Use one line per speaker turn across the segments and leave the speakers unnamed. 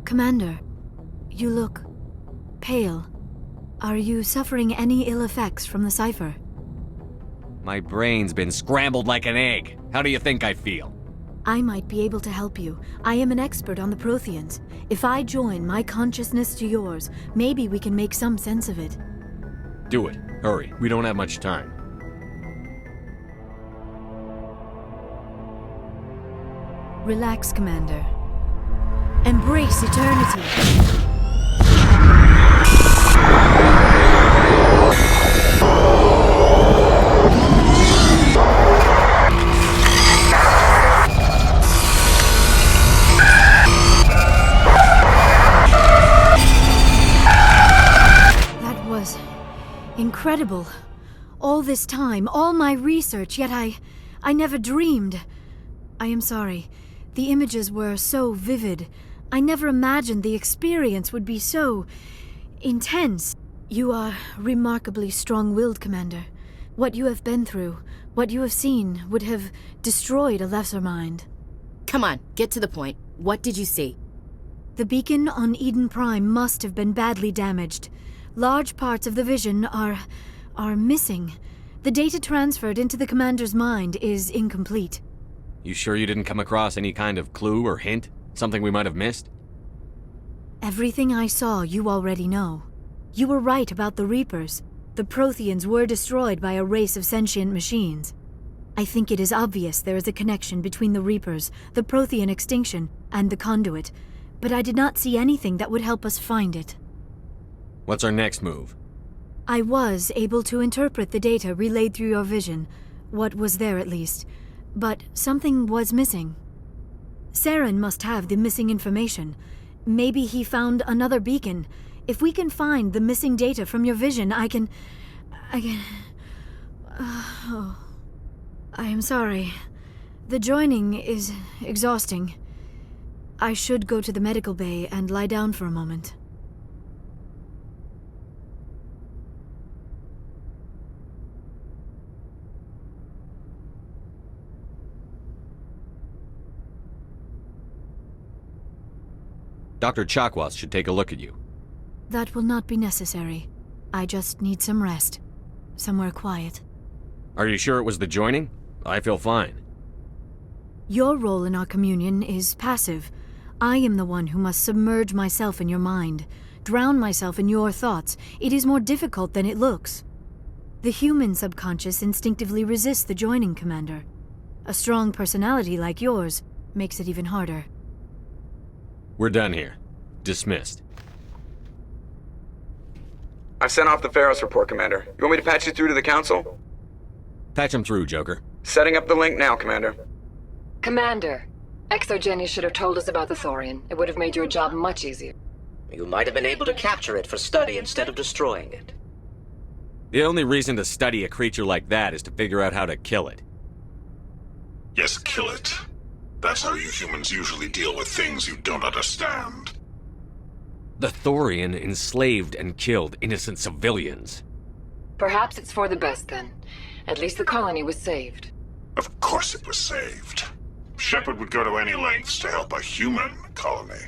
Commander, you look pale. Are you suffering any ill effects from the cipher?
My brain's been scrambled like an egg. How do you think I feel?
I might be able to help you. I am an expert on the Protheans. If I join my consciousness to yours, maybe we can make some sense of it.
Do it. Hurry. We don't have much time.
Relax, Commander. Embrace eternity. That was incredible. All this time, all my research, yet I never dreamed. I am sorry. The images were so vivid. I never imagined the experience would be so intense. You are remarkably strong-willed, Commander. What you have been through, what you have seen, would have destroyed a lesser mind.
Come on, get to the point. What did you see?
The beacon on Eden Prime must have been badly damaged. Large parts of the vision are missing. The data transferred into the Commander's mind is incomplete.
You sure you didn't come across any kind of clue or hint? Something we might have missed?
Everything I saw you already know. You were right about the Reapers. The Protheans were destroyed by a race of sentient machines. I think it is obvious there is a connection between the Reapers, the Prothean extinction, and the Conduit, but I did not see anything that would help us find it.
What's our next move?
I was able to interpret the data relayed through your vision, what was there at least, but something was missing. Saren must have the missing information. Maybe he found another beacon. If we can find the missing data from your vision, I can... Oh, I am sorry. The joining is exhausting. I should go to the medical bay and lie down for a moment.
Dr. Chakwas should take a look at you.
That will not be necessary. I just need some rest. Somewhere quiet.
Are you sure it was the joining? I feel fine.
Your role in our communion is passive. I am the one who must submerge myself in your mind, drown myself in your thoughts. It is more difficult than it looks. The human subconscious instinctively resists the joining, Commander. A strong personality like yours makes it even harder.
We're done here. Dismissed.
I've sent off the Pharos report, Commander. You want me to patch you through to the Council?
Patch him through, Joker.
Setting up the link now, Commander.
Commander, Exogeny should have told us about the Thorian. It would have made your job much easier.
You might have been able to capture it for study instead of destroying it.
The only reason to study a creature like that is to figure out how to kill it.
Yes, kill it. That's how you humans usually deal with things you don't understand.
The Thorian enslaved and killed innocent civilians.
Perhaps it's for the best then. At least the colony was saved.
Of course it was saved. Shepard would go to any lengths to help a human colony.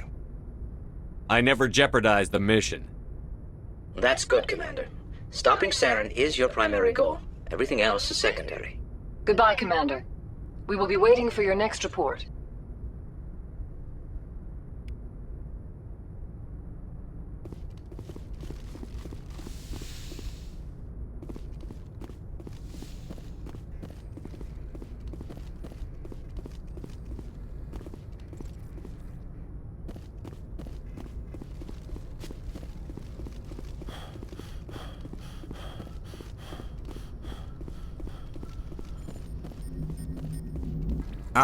I never jeopardized the mission.
That's good, Commander. Stopping Saren is your primary goal. Everything else is secondary.
Goodbye, Commander. We will be waiting for your next report.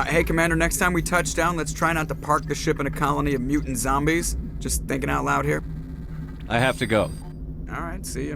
Hey, Commander, next time we touch down, let's try not to park the ship in a colony of mutant zombies. Just thinking out loud here.
I have to go.
All right, see ya.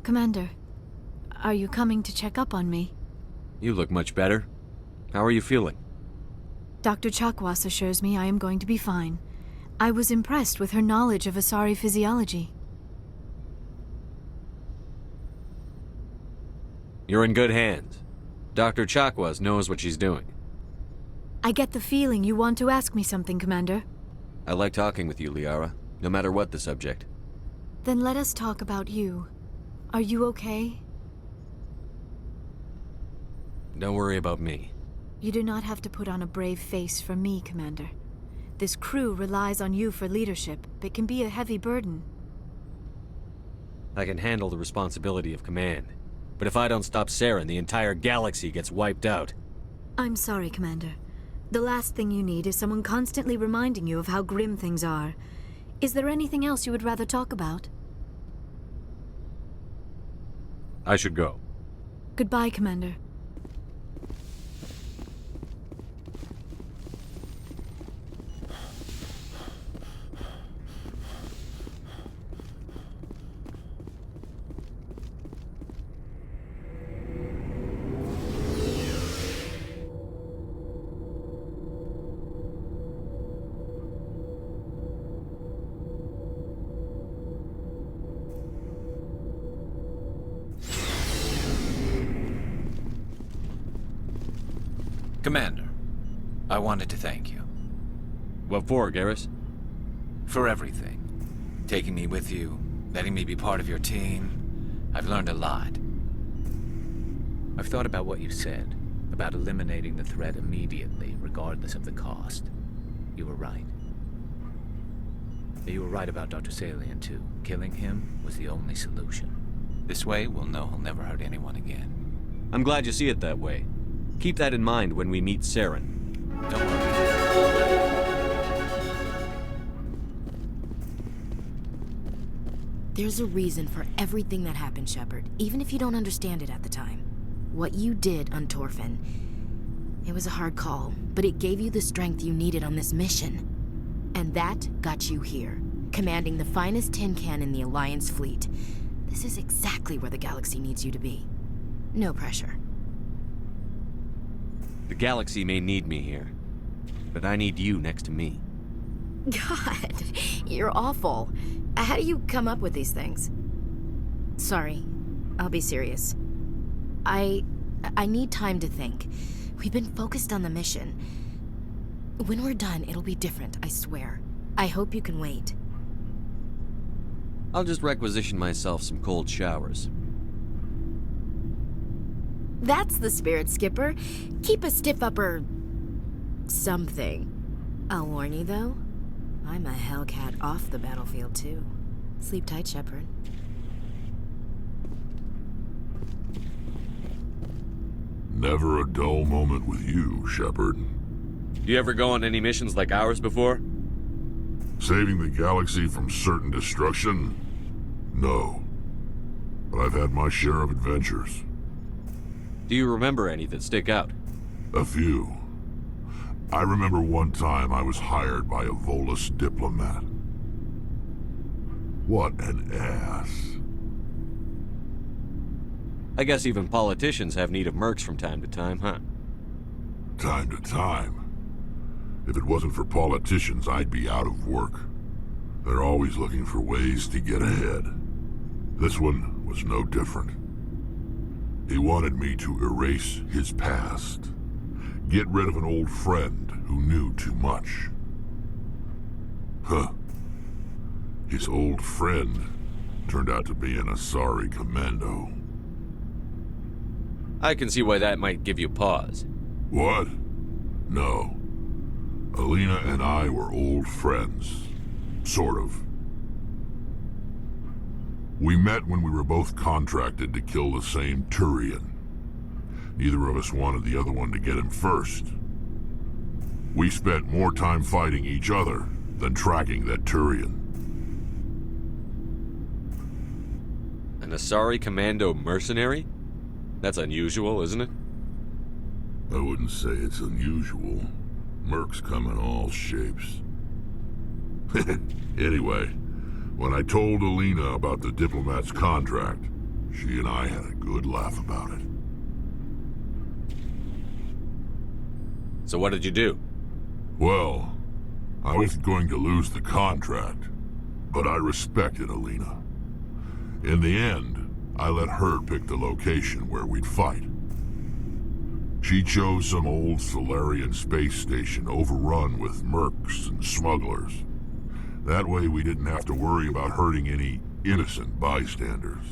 Commander, are you coming to check up on me?
You look much better. How are you feeling?
Dr. Chakwas assures me I am going to be fine. I was impressed with her knowledge of Asari physiology.
You're in good hands. Dr. Chakwas knows what she's doing.
I get the feeling you want to ask me something, Commander.
I like talking with you, Liara, no matter what the subject.
Then let us talk about you. Are you okay?
Don't worry about me.
You do not have to put on a brave face for me, Commander. This crew relies on you for leadership. It can be a heavy burden.
I can handle the responsibility of command. But if I don't stop Saren, the entire galaxy gets wiped out.
I'm sorry, Commander. The last thing you need is someone constantly reminding you of how grim things are. Is there anything else you would rather talk about?
I should go.
Goodbye, Commander.
Commander, I wanted to thank you.
What for, Garrus?
For everything. Taking me with you, letting me be part of your team. I've learned a lot. I've thought about what you said, about eliminating the threat immediately, regardless of the cost. You were right. You were right about Dr. Salian, too. Killing him was the only solution. This way, we'll know he'll never hurt anyone again.
I'm glad you see it that way. Keep that in mind when we meet Saren.
Don't worry.
There's a reason for everything that happened, Shepard, even if you don't understand it at the time. What you did on Torfin, it was a hard call, but it gave you the strength you needed on this mission. And that got you here, commanding the finest tin can in the Alliance fleet. This is exactly where the galaxy needs you to be. No pressure.
The galaxy may need me here, but I need you next to me.
God, you're awful. How do you come up with these things? Sorry, I'll be serious. I need time to think. We've been focused on the mission. When we're done, it'll be different, I swear. I hope you can wait.
I'll just requisition myself some cold showers.
That's the spirit, Skipper. Keep a stiff upper... something. I'll warn you, though. I'm a Hellcat off the battlefield, too. Sleep tight, Shepard.
Never a dull moment with you, Shepard.
You ever go on any missions like ours before?
Saving the galaxy from certain destruction? No. But I've had my share of adventures.
Do you remember any that stick out?
A few. I remember one time I was hired by a Volus diplomat. What an ass.
I guess even politicians have need of mercs from time to time, huh?
Time to time. If it wasn't for politicians, I'd be out of work. They're always looking for ways to get ahead. This one was no different. He wanted me to erase his past. Get rid of an old friend who knew too much. Huh. His old friend turned out to be an Asari commando.
I can see why that might give you pause.
What? No. Alina and I were old friends. Sort of. We met when we were both contracted to kill the same Turian. Neither of us wanted the other one to get him first. We spent more time fighting each other than tracking that Turian.
An Asari commando mercenary? That's unusual, isn't it?
I wouldn't say it's unusual. Mercs come in all shapes. Anyway, when I told Alina about the diplomat's contract, She and I had a good laugh about it.
So what did you do?
Well, I wasn't going to lose the contract, but I respected Alina. In the end, I let her pick the location where we'd fight. She chose some old Solarian space station overrun with mercs and smugglers. That way we didn't have to worry about hurting any innocent bystanders.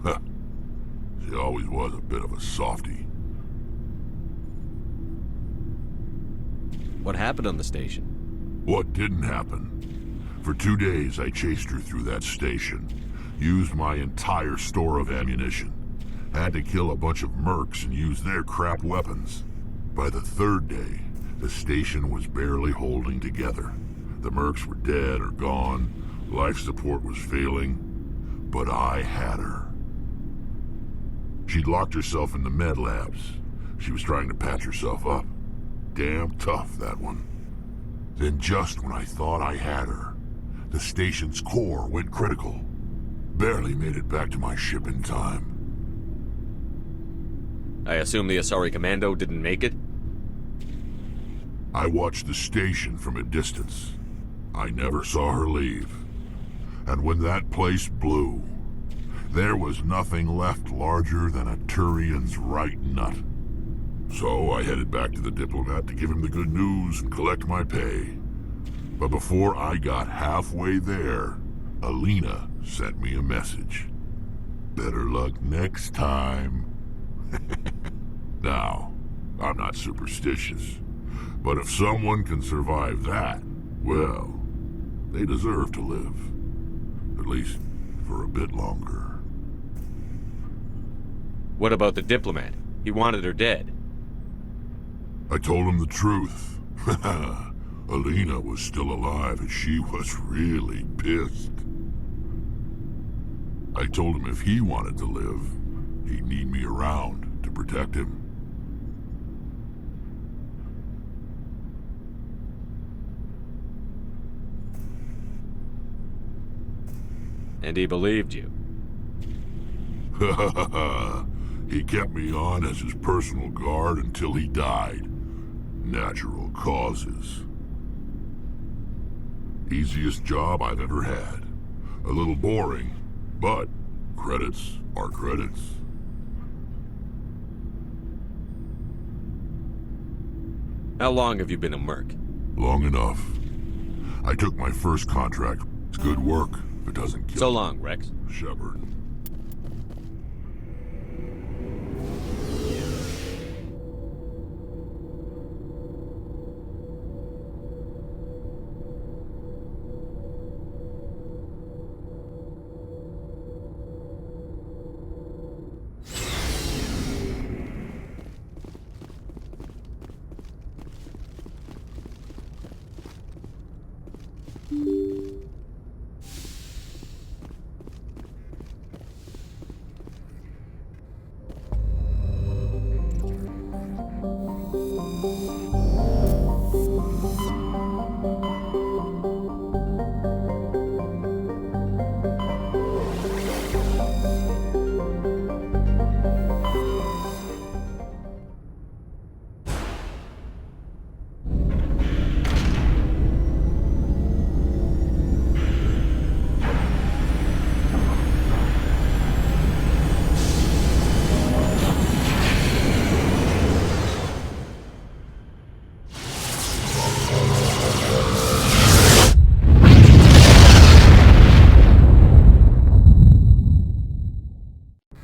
Huh. She always was a bit of a softie.
What happened on the station?
What didn't happen? For 2 days I chased her through that station, used my entire store of ammunition, had to kill a bunch of mercs and use their crap weapons. By the 3rd day, the station was barely holding together. The mercs were dead or gone, life support was failing, but I had her. She'd locked herself in the med labs. She was trying to patch herself up. Damn tough, that one. Then just when I thought I had her, the station's core went critical. Barely made it back to my ship in time.
I assume the Asari Commando didn't make it?
I watched the station from a distance. I never saw her leave. And when that place blew, there was nothing left larger than a Turian's right nut. So I headed back to the diplomat to give him the good news and collect my pay. But before I got halfway there, Alina sent me a message. Better luck next time. Now, I'm not superstitious, but if someone can survive that, well, they deserve to live. At least for a bit longer.
What about the diplomat? He wanted her dead.
I told him the truth. Alina was still alive and she was really pissed. I told him if he wanted to live, he'd need me around to protect him.
And he believed you.
He kept me on as his personal guard until he died. Natural causes. Easiest job I've ever had. A little boring, but credits are credits.
How long have you been a merc?
Long enough. I took my first contract. It's good work if it doesn't kill
So long, Rex.
Shepard.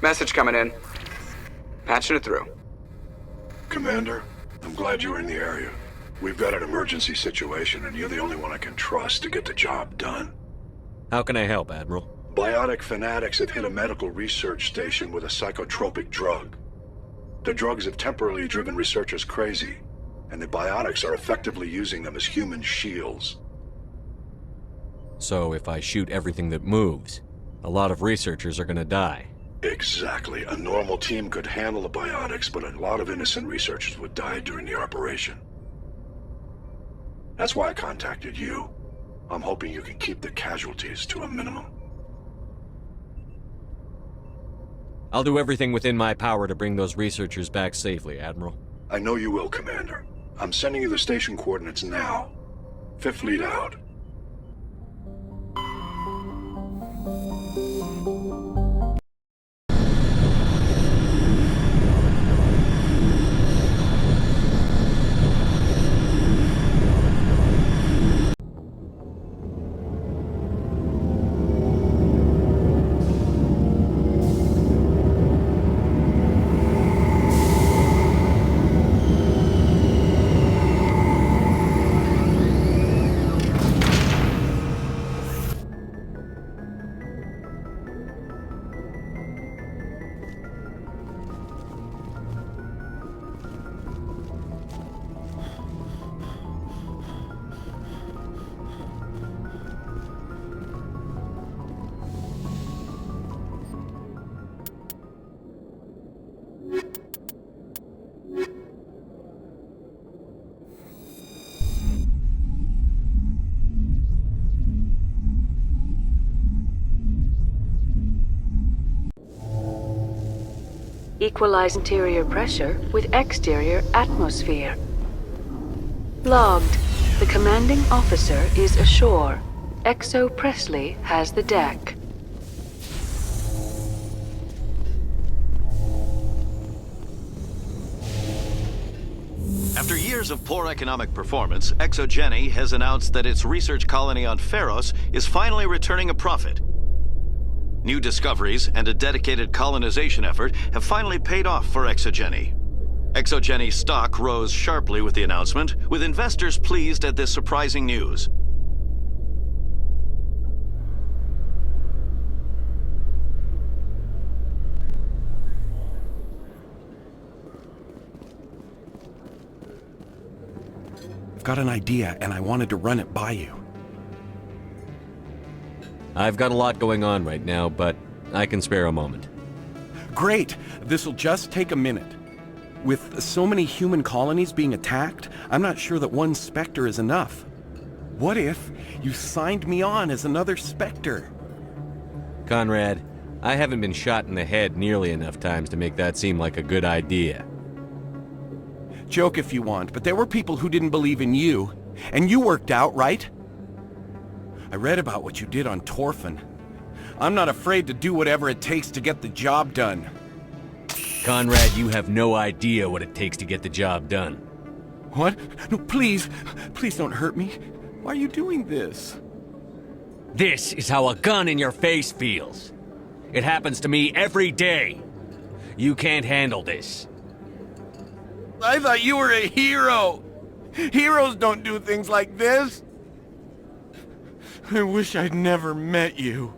Message coming in. Patching it through.
Commander, I'm glad you were in the area. We've got an emergency situation, and you're the only one I can trust to get the job done.
How can I help, Admiral?
Biotic fanatics have hit a medical research station with a psychotropic drug. The drugs have temporarily driven researchers crazy, and the biotics are effectively using them as human shields.
So if I shoot everything that moves, a lot of researchers are gonna die.
Exactly. A normal team could handle the biotics, but a lot of innocent researchers would die during the operation. That's why I contacted you. I'm hoping you can keep the casualties to a minimum.
I'll do everything within my power to bring those researchers back safely, Admiral.
I know you will, Commander. I'm sending you the station coordinates now. Fifth Fleet out.
Equalize interior pressure with exterior atmosphere. Logged. The commanding officer is ashore. Exo Presley has the deck.
After years of poor economic performance, ExoGeni has announced that its research colony on Pharos is finally returning a profit. New discoveries and a dedicated colonization effort have finally paid off for ExoGeni. ExoGeni's stock rose sharply with the announcement, with investors pleased at this surprising news.
I've got an idea, and I wanted to run it by you.
I've got a lot going on right now, but I can spare a moment.
Great! This'll just take a minute. With so many human colonies being attacked, I'm not sure that one Spectre is enough. What if you signed me on as another Spectre?
Conrad, I haven't been shot in the head nearly enough times to make that seem like a good idea.
Joke if you want, but there were people who didn't believe in you, and you worked out, right? I read about what you did on Torfin. I'm not afraid to do whatever it takes to get the job done.
Conrad, you have no idea what it takes to get the job done.
What? No, please. Please don't hurt me. Why are you doing this?
This is how a gun in your face feels. It happens to me every day. You can't handle this.
I thought you were a hero. Heroes don't do things like this. I wish I'd never met you.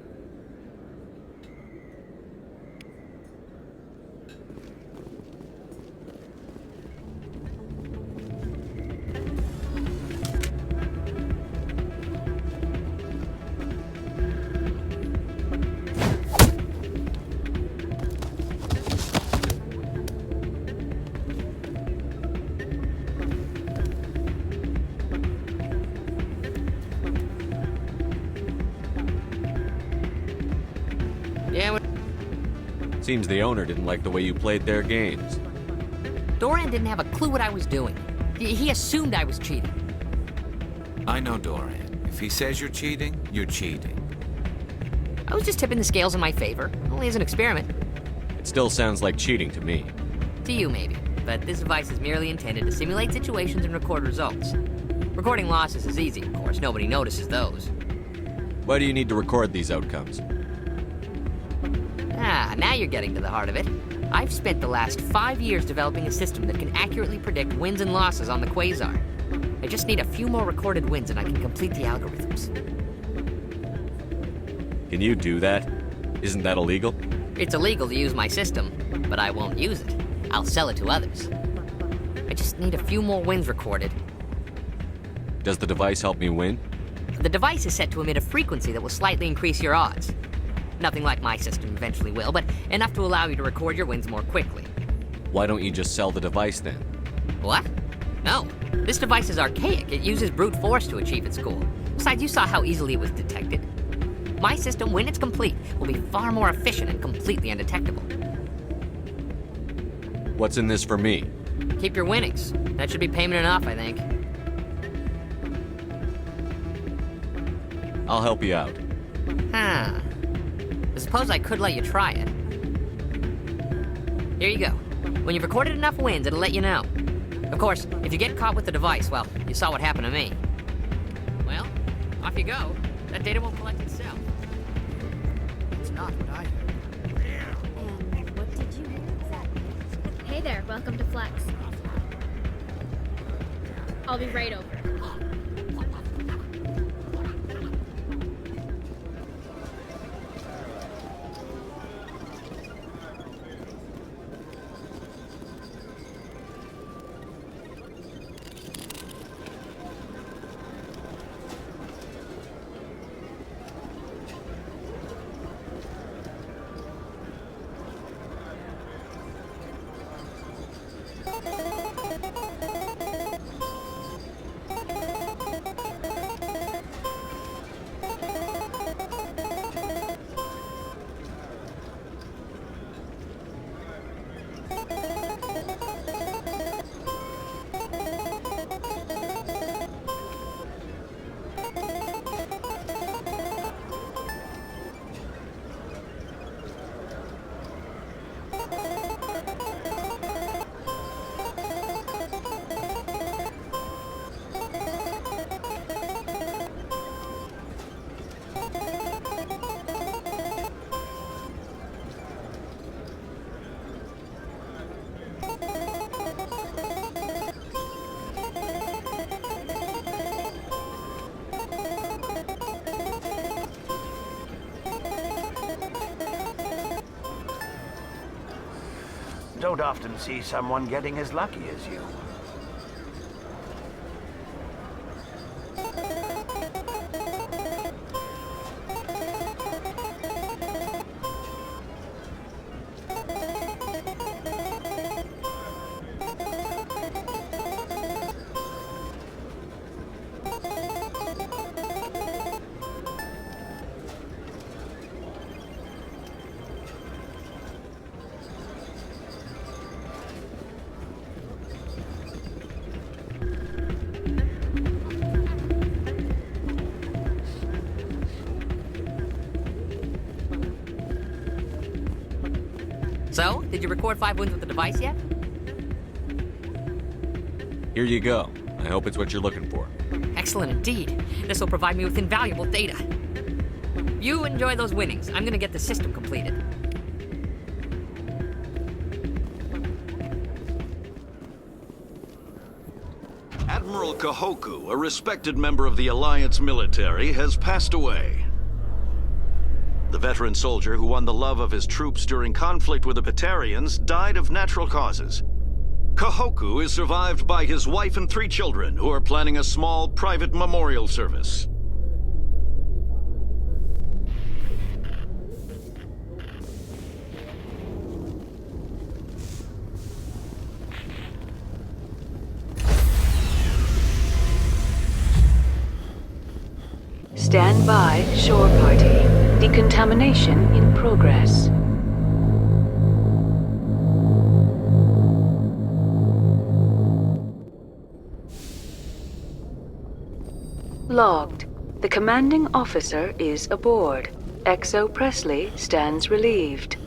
Seems the owner didn't like the way you played their games.
Doran didn't have a clue what I was doing. He assumed I was cheating.
I know Doran. If he says you're cheating, you're cheating.
I was just tipping the scales in my favor, only as an experiment.
It still sounds like cheating to me.
To you, maybe. But this device is merely intended to simulate situations and record results. Recording losses is easy, of course. Nobody notices those.
Why do you need to record these outcomes?
Ah, now you're getting to the heart of it. I've spent the last 5 years developing a system that can accurately predict wins and losses on the Quasar. I just need a few more recorded wins and I can complete the algorithms.
Can you do that? Isn't that illegal?
It's illegal to use my system, but I won't use it. I'll sell it to others. I just need a few more wins recorded.
Does the device help me win?
The device is set to emit a frequency that will slightly increase your odds. Nothing like my system eventually will, but enough to allow you to record your wins more quickly.
Why don't you just sell the device then?
What? No. This device is archaic. It uses brute force to achieve its goal. Besides, you saw how easily it was detected. My system, when it's complete, will be far more efficient and completely undetectable.
What's in this for me?
Keep your winnings. That should be payment enough, I think.
I'll help you out.
Huh. I suppose I could let you try it. Here you go. When you've recorded enough wins, it'll let you know. Of course, if you get caught with the device, well, you saw what happened to me. Well, off you go. That data won't collect itself. It's not what I heard.
And what did you hear exactly? Hey there, welcome to Flex. I'll be right over.
Don't often see someone getting as lucky as you.
So, did you record 5 wins with the device yet?
Here you go. I hope it's what you're looking for.
Excellent indeed. This will provide me with invaluable data. You enjoy those winnings. I'm gonna get the system completed.
Admiral Kahoku, a respected member of the Alliance military, has passed away. The veteran soldier who won the love of his troops during conflict with the Batarians died of natural causes. Kahoku is survived by his wife and 3 children, who are planning a small private memorial service.
Stand by, shore party. Decontamination in progress. Logged. The commanding officer is aboard. XO Presley stands relieved.